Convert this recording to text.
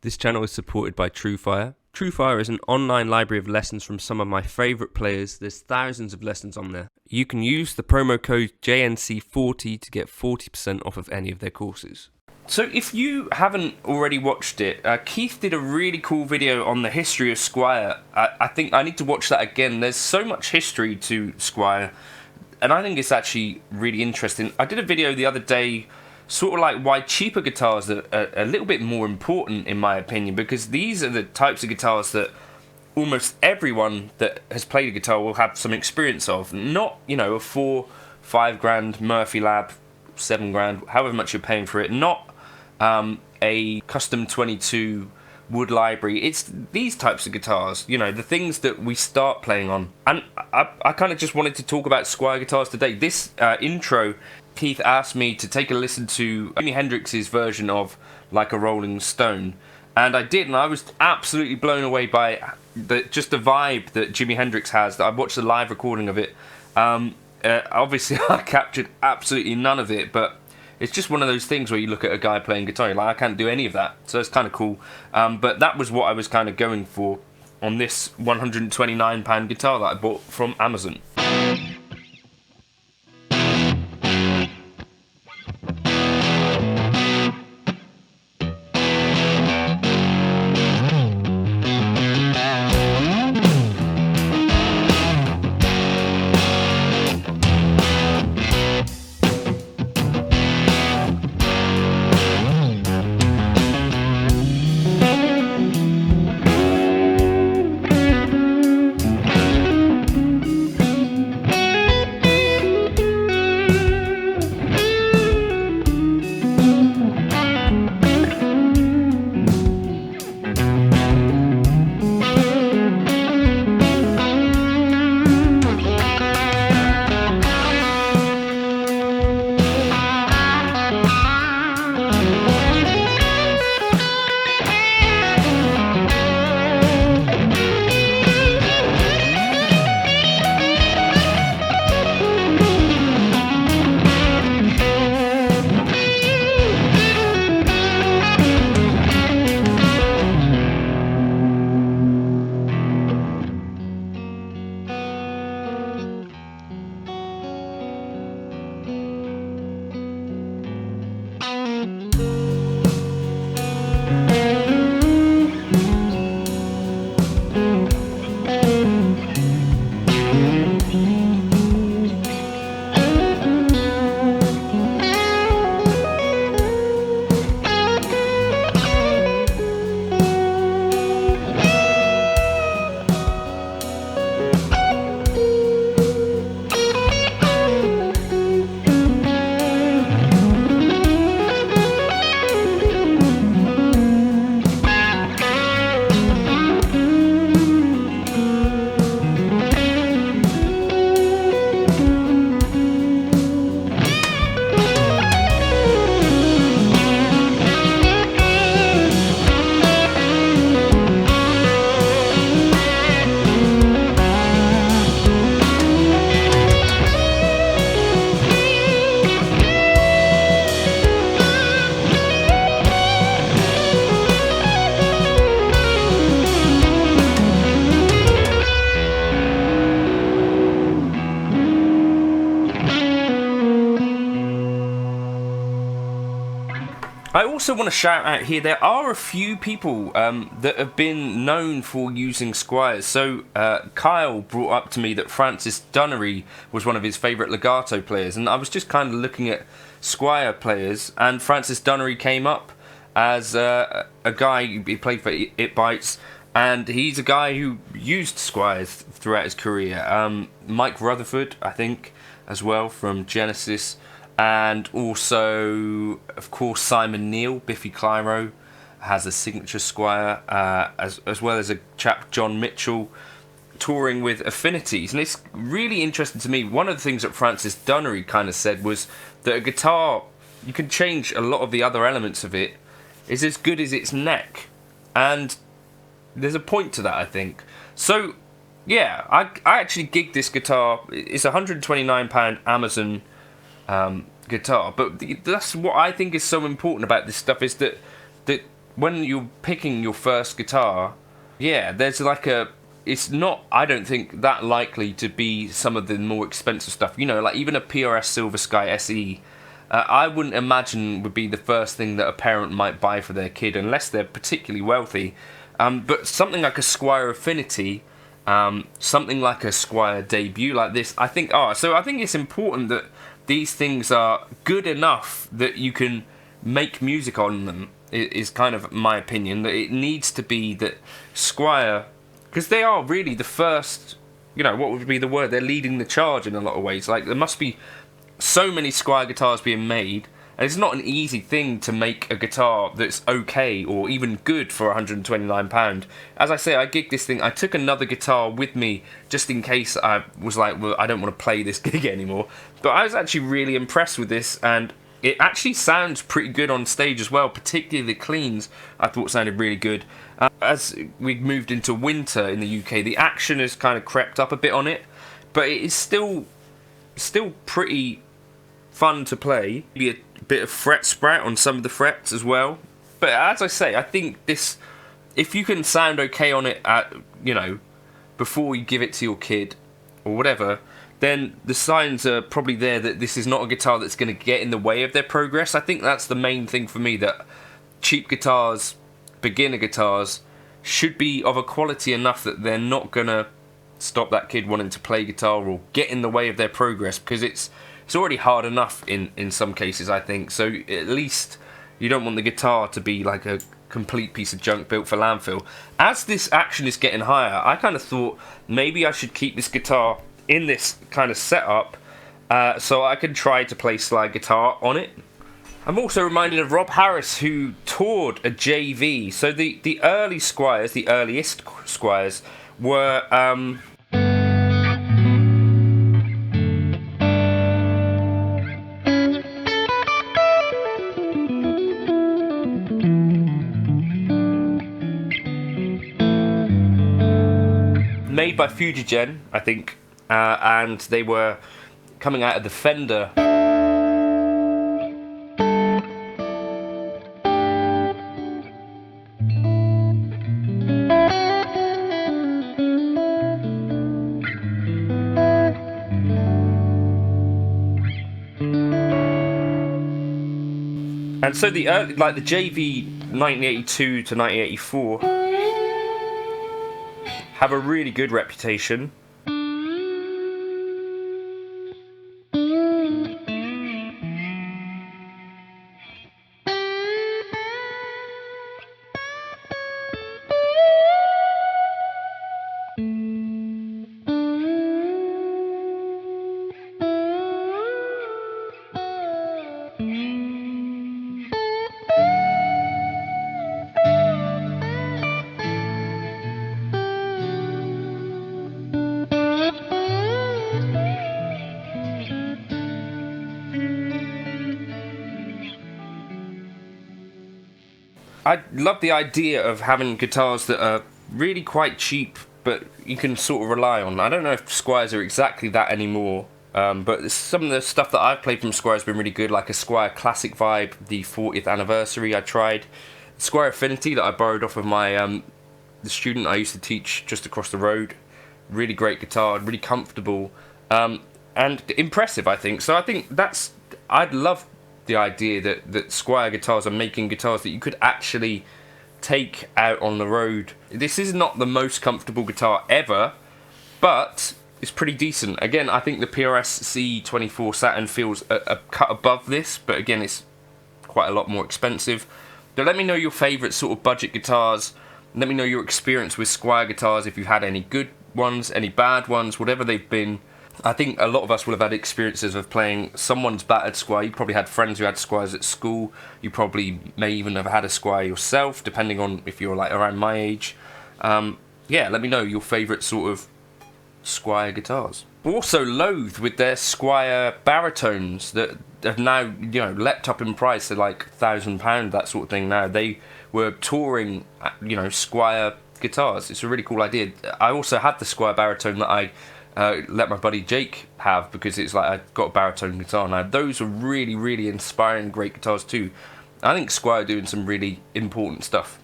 This channel is supported by TrueFire. TrueFire is an online library of lessons from some of my favourite players. There's thousands of lessons on there. You can use the promo code JNC40 to get 40% off of any of their courses. So if you haven't already watched it, Keith did a really cool video on the history of Squier. I think I need to watch that again. There's so much history to Squier, and I think it's actually really interesting. I did a video the other day, sort of like why cheaper guitars are a little bit more important in my opinion, because these are the types of guitars that almost everyone that has played a guitar will have some experience of. Not, you know, a $4-5 grand Murphy Lab, $7 grand, however much you're paying for it. Not a custom 22 wood library. It's these types of guitars, you know, the things that we start playing on. And I kind of just wanted to talk about Squier guitars today. This intro, Keith asked me to take a listen to Jimi Hendrix's version of Like a Rolling Stone, and I did, and I was absolutely blown away by just the vibe that Jimi Hendrix has. That I watched the live recording of it. Obviously I captured absolutely none of it, but it's just one of those things where you look at a guy playing guitar, you're like, I can't do any of that, so it's kind of cool. But that was what I was kind of going for on this £129 guitar that I bought from Amazon. I also want to shout out here, there are a few people that have been known for using Squiers. So Kyle brought up to me that Francis Dunnery was one of his favourite legato players, and I was just kind of looking at Squier players, and Francis Dunnery came up as a guy. He played for It Bites, and he's a guy who used Squiers throughout his career. Mike Rutherford, I think, as well, from Genesis. And also, of course, Simon Neil, Biffy Clyro, has a signature Squier, as well as a chap, John Mitchell, touring with Affinities. And it's really interesting to me. One of the things that Francis Dunnery kind of said was that a guitar, you can change a lot of the other elements of it, is as good as its neck. And there's a point to that, I think. So, yeah, I actually gigged this guitar. It's a £129 Amazon guitar, but that's what I think is so important about this stuff, is that when you're picking your first guitar, yeah, there's like it's not, I don't think, that likely to be some of the more expensive stuff. You know, like even a PRS Silver Sky SE, I wouldn't imagine would be the first thing that a parent might buy for their kid unless they're particularly wealthy. But something like a Squier Affinity, something like a Squier Debut like this, I think so I think it's important that these things are good enough that you can make music on them, is kind of my opinion. That it needs to be that Squier, because they are really the first, you know, what would be the word? They're leading the charge in a lot of ways. Like, there must be so many Squier guitars being made, and it's not an easy thing to make a guitar that's okay or even good for £129. As I say, I gigged this thing. I took another guitar with me just in case I was like, well, I don't want to play this gig anymore. But I was actually really impressed with this, and it actually sounds pretty good on stage as well, particularly the cleans I thought sounded really good. As we moved into winter in the UK, the action has kind of crept up a bit on it, but it is still pretty fun to play. Maybe a bit of fret sprout on some of the frets as well. But as I say, I think this, if you can sound okay on it at, you know, before you give it to your kid or whatever, then the signs are probably there that this is not a guitar that's going to get in the way of their progress. I think that's the main thing for me, that cheap guitars, beginner guitars, should be of a quality enough that they're not going to stop that kid wanting to play guitar or get in the way of their progress, because it's already hard enough in some cases, I think. So at least you don't want the guitar to be like a complete piece of junk built for landfill. As this action is getting higher, I kind of thought maybe I should keep this guitar in this kind of setup so I can try to play slide guitar on it. I'm also reminded of Rob Harris, who toured a JV. So the early Squiers, the earliest Squiers, were made by Fujigen, I think, and they were coming out of the Fender. And so the early, like the JV 1982 to 1984 have a really good reputation. I love the idea of having guitars that are really quite cheap, but you can sort of rely on. I don't know if Squiers are exactly that anymore, but some of the stuff that I've played from Squier has been really good, like a Squier Classic Vibe, the 40th anniversary I tried. Squier Affinity that I borrowed off of my the student I used to teach just across the road. Really great guitar, really comfortable, and impressive, I think. So I think I'd love the idea that Squier guitars are making guitars that you could actually take out on the road. This is not the most comfortable guitar ever, but it's pretty decent. Again, I think the PRS C24 Saturn feels a cut above this, but again, it's quite a lot more expensive. But let me know your favourite sort of budget guitars. Let me know your experience with Squier guitars, if you've had any good ones, any bad ones, whatever they've been. I think a lot of us will have had experiences of playing someone's battered Squier. You probably had friends who had Squiers at school. You probably may even have had a Squier yourself, depending on if you're like around my age. Yeah, let me know your favourite sort of Squier guitars. Also loathed with their Squier baritones that have now, you know, leapt up in price to like £1,000, that sort of thing now. They were touring, you know, Squier guitars. It's a really cool idea. I also had the Squier baritone that I let my buddy Jake have, because it's like I got a baritone guitar now. Those are really, really inspiring, great guitars too. I think Squier are doing some really important stuff.